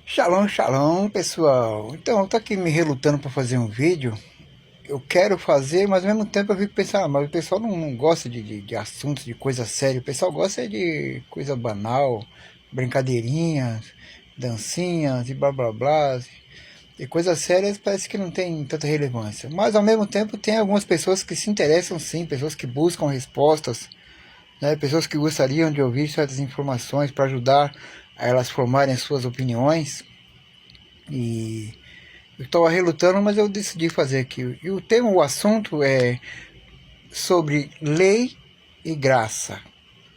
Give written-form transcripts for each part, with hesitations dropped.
Shalom, shalom, pessoal. Então, eu tô aqui me relutando para fazer um vídeo. Eu quero fazer, mas ao mesmo tempo eu fico pensando, mas o pessoal não gosta de assuntos, de coisa séria. O pessoal gosta de coisa banal, brincadeirinhas, dancinhas e blá blá blá. E coisas sérias parece que não tem tanta relevância. Mas ao mesmo tempo tem algumas pessoas que se interessam sim, pessoas que buscam respostas, né? Pessoas que gostariam de ouvir certas informações para ajudar a elas formarem suas opiniões. E eu estava relutando, mas eu decidi fazer aqui. E o tema, o assunto é sobre lei e graça.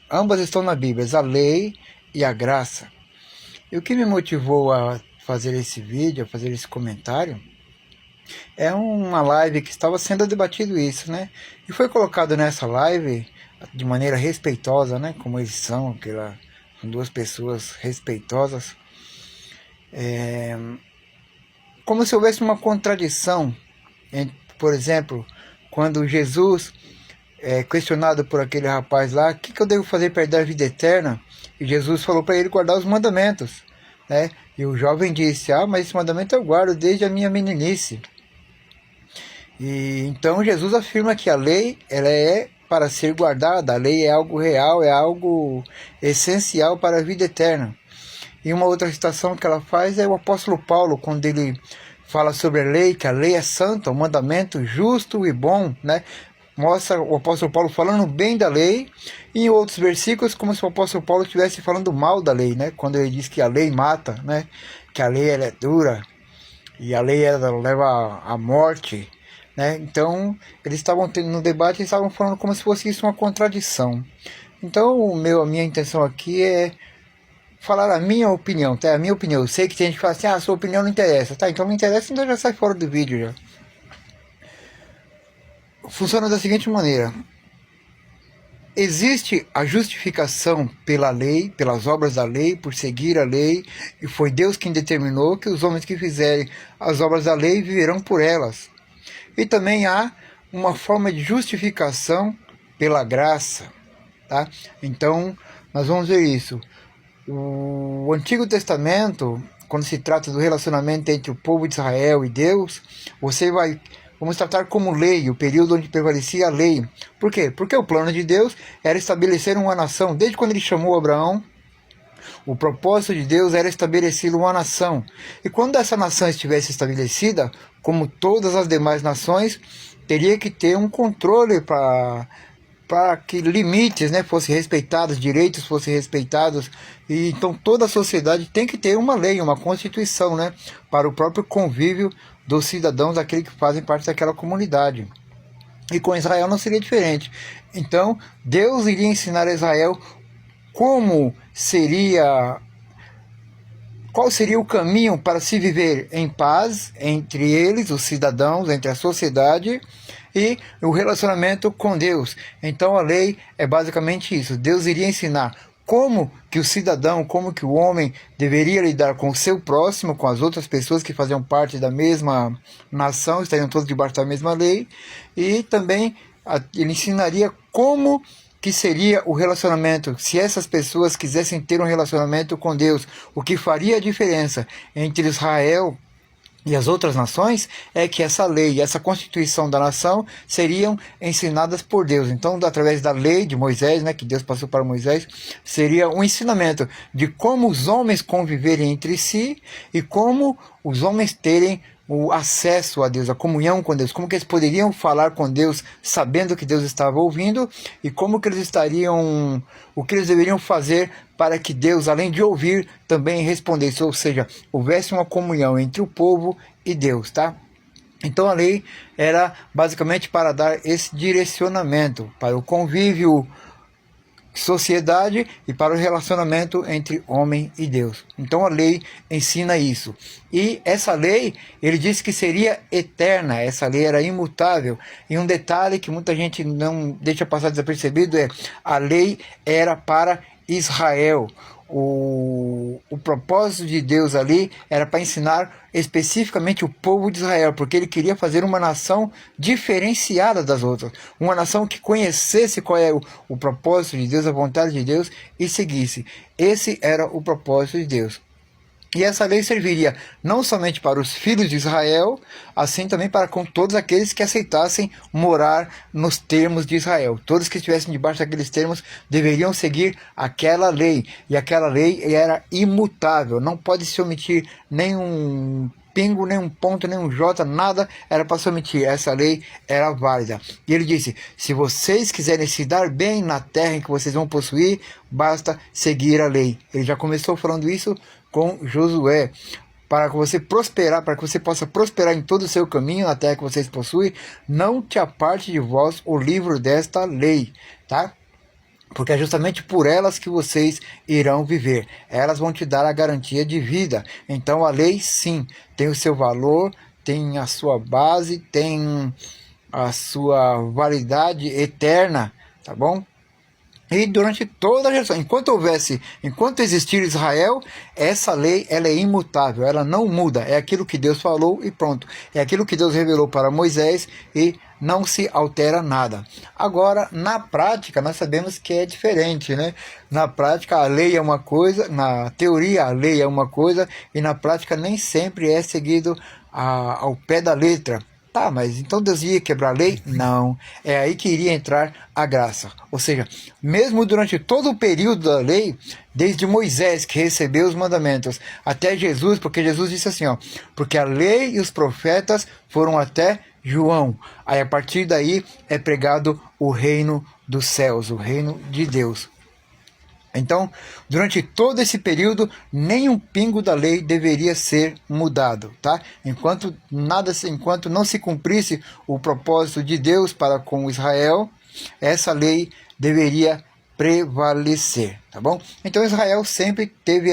Ambas estão na Bíblia, a lei e a graça. E o que me motivou a fazer esse vídeo, a fazer esse comentário, é uma live que estava sendo debatido isso, né? E foi colocado nessa live de maneira respeitosa, né? Como eles são, são duas pessoas respeitosas. Como se houvesse uma contradição, por exemplo, quando Jesus é questionado por aquele rapaz lá, o que eu devo fazer para herdar a vida eterna? E Jesus falou para ele guardar os mandamentos, né? E o jovem disse, mas esse mandamento eu guardo desde a minha meninice. E então Jesus afirma que a lei, ela é para ser guardada, a lei é algo real, é algo essencial para a vida eterna. E uma outra citação que ela faz é o apóstolo Paulo, quando ele fala sobre a lei, que a lei é santa, um mandamento justo e bom, né? Mostra o apóstolo Paulo falando bem da lei, e em outros versículos como se o apóstolo Paulo estivesse falando mal da lei, né? Quando ele diz que a lei mata, né? Que a lei ela é dura, e a lei ela leva à morte, né? Então, eles estavam tendo no debate, eles estavam falando como se fosse isso uma contradição. Então, a minha intenção aqui é falar a minha opinião, tá? A minha opinião. Eu sei que tem gente que fala assim, a sua opinião não interessa, tá? Então não interessa, então já sai fora do vídeo já. Funciona da seguinte maneira: existe a justificação pela lei, pelas obras da lei, por seguir a lei, e foi Deus quem determinou que os homens que fizerem as obras da lei viverão por elas. E também há uma forma de justificação pela graça, tá? Então, nós vamos ver isso. O Antigo Testamento, quando se trata do relacionamento entre o povo de Israel e Deus, vamos tratar como lei, o período onde prevalecia a lei. Por quê? Porque o plano de Deus era estabelecer uma nação. Desde quando ele chamou Abraão, o propósito de Deus era estabelecer uma nação. E quando essa nação estivesse estabelecida, como todas as demais nações, teria que ter um controle para que limites, né, fossem respeitados, direitos fossem respeitados. E então toda a sociedade tem que ter uma lei, uma constituição, né, para o próprio convívio dos cidadãos, daqueles que fazem parte daquela comunidade. E com Israel não seria diferente. Então Deus iria ensinar a Israel qual seria o caminho para se viver em paz entre eles, os cidadãos, entre a sociedade, e o relacionamento com Deus. Então a lei é basicamente isso. Deus iria ensinar como que o cidadão, como que o homem deveria lidar com o seu próximo, com as outras pessoas que faziam parte da mesma nação, estariam todos debaixo da mesma lei, e também ele ensinaria como que seria o relacionamento, se essas pessoas quisessem ter um relacionamento com Deus. O que faria a diferença entre Israel e as outras nações é que essa lei, essa constituição da nação seriam ensinadas por Deus. Então, através da lei de Moisés, né, que Deus passou para Moisés, seria um ensinamento de como os homens conviverem entre si e como os homens terem o acesso a Deus, a comunhão com Deus, como que eles poderiam falar com Deus sabendo que Deus estava ouvindo, e como que o que eles deveriam fazer para que Deus, além de ouvir, também respondesse, ou seja, houvesse uma comunhão entre o povo e Deus, tá? Então a lei era basicamente para dar esse direcionamento para o convívio, sociedade e para o relacionamento entre homem e Deus. Então a lei ensina isso. E essa lei, ele disse que seria eterna, essa lei era imutável. E um detalhe que muita gente não deixa passar desapercebido é: a lei era para Israel. O propósito de Deus ali era para ensinar especificamente o povo de Israel, porque ele queria fazer uma nação diferenciada das outras, uma nação que conhecesse qual é o propósito de Deus, a vontade de Deus, e seguisse. Esse era o propósito de Deus. E essa lei serviria não somente para os filhos de Israel, assim também para com todos aqueles que aceitassem morar nos termos de Israel. Todos que estivessem debaixo daqueles termos deveriam seguir aquela lei. E aquela lei era imutável, não pode se omitir nenhum pingo, nem um ponto, nem um J, nada era para se omitir. Essa lei era válida. E ele disse: se vocês quiserem se dar bem na terra em que vocês vão possuir, basta seguir a lei. Ele já começou falando isso com Josué, para que você prosperar, para que você possa prosperar em todo o seu caminho na terra que vocês possuem, não te aparte de vós o livro desta lei, tá? Porque é justamente por elas que vocês irão viver. Elas vão te dar a garantia de vida. Então a lei, sim, tem o seu valor, tem a sua base, tem a sua validade eterna, tá bom? E durante toda a geração, enquanto existir Israel, essa lei ela é imutável, ela não muda. É aquilo que Deus falou e pronto. É aquilo que Deus revelou para Moisés e não se altera nada. Agora, na prática, nós sabemos que é diferente, né? Na prática, a lei é uma coisa, na teoria, a lei é uma coisa, e na prática nem sempre é seguido ao pé da letra. Tá, mas então Deus ia quebrar a lei? Não. É aí que iria entrar a graça. Ou seja, mesmo durante todo o período da lei, desde Moisés que recebeu os mandamentos, até Jesus, porque Jesus disse assim, ó, porque a lei e os profetas foram até João. Aí a partir daí é pregado o reino dos céus, o reino de Deus. Então, durante todo esse período, nem um pingo da lei deveria ser mudado, tá? Enquanto não se cumprisse o propósito de Deus para com Israel, essa lei deveria prevalecer, tá bom? Então Israel sempre teve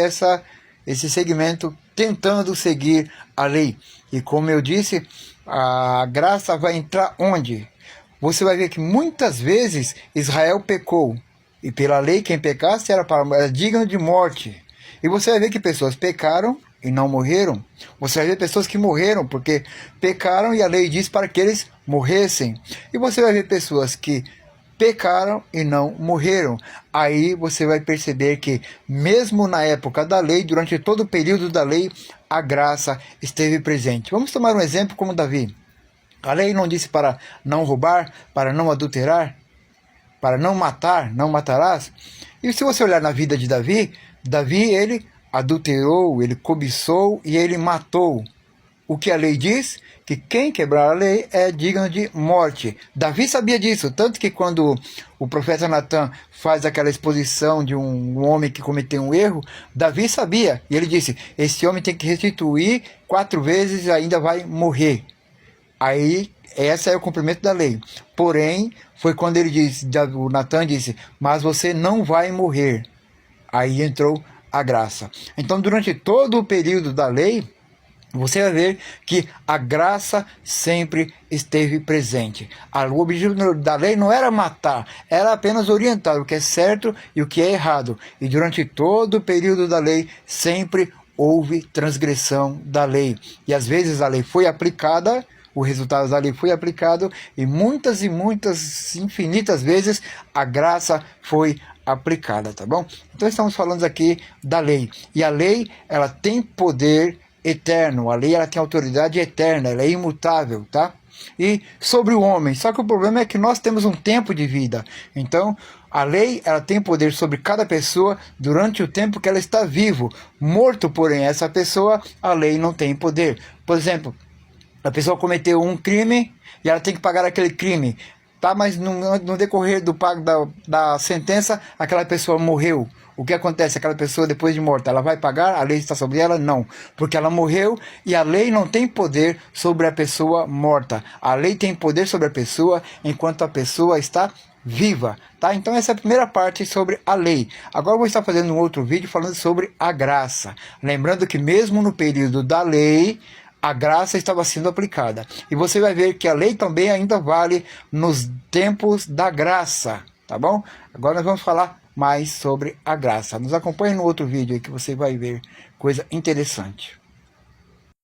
esse segmento tentando seguir a lei. E como eu disse, a graça vai entrar onde? Você vai ver que muitas vezes Israel pecou. E pela lei, quem pecasse era digno de morte. E você vai ver que pessoas pecaram e não morreram. Você vai ver pessoas que morreram porque pecaram e a lei diz para que eles morressem. E você vai ver pessoas que pecaram e não morreram. Aí você vai perceber que mesmo na época da lei, durante todo o período da lei, a graça esteve presente. Vamos tomar um exemplo como Davi. A lei não disse para não roubar, para não adulterar, para não matar, não matarás. E se você olhar na vida de Davi, ele adulterou, ele cobiçou e ele matou. O que a lei diz? Que quem quebrar a lei é digno de morte. Davi sabia disso, tanto que quando o profeta Natan faz aquela exposição de um homem que cometeu um erro, Davi sabia, e ele disse, esse homem tem que restituir 4 vezes e ainda vai morrer. Aí, esse é o cumprimento da lei. Porém, foi quando ele disse, o Natan disse, mas você não vai morrer. Aí entrou a graça. Então, durante todo o período da lei, você vai ver que a graça sempre esteve presente. O objetivo da lei não era matar, era apenas orientar o que é certo e o que é errado. E durante todo o período da lei, sempre houve transgressão da lei. E às vezes a lei foi aplicada, o resultado da lei foi aplicado, e muitas, infinitas vezes a graça foi aplicada, tá bom? Então estamos falando aqui da lei. E a lei, ela tem poder eterno, a lei ela tem autoridade eterna, ela é imutável, tá? E sobre o homem, só que o problema é que nós temos um tempo de vida. Então, a lei ela tem poder sobre cada pessoa durante o tempo que ela está vivo. Morto, porém, essa pessoa, a lei não tem poder. Por exemplo, a pessoa cometeu um crime e ela tem que pagar aquele crime. Tá, mas no decorrer do pago da sentença, aquela pessoa morreu. O que acontece? Aquela pessoa, depois de morta, ela vai pagar? A lei está sobre ela? Não. Porque ela morreu e a lei não tem poder sobre a pessoa morta. A lei tem poder sobre a pessoa enquanto a pessoa está viva, tá? Então essa é a primeira parte sobre a lei. Agora eu vou estar fazendo um outro vídeo falando sobre a graça. Lembrando que mesmo no período da lei, a graça estava sendo aplicada. E você vai ver que a lei também ainda vale nos tempos da graça, tá bom? Agora nós vamos falar mais sobre a graça. Nos acompanhe no outro vídeo aí que você vai ver coisa interessante.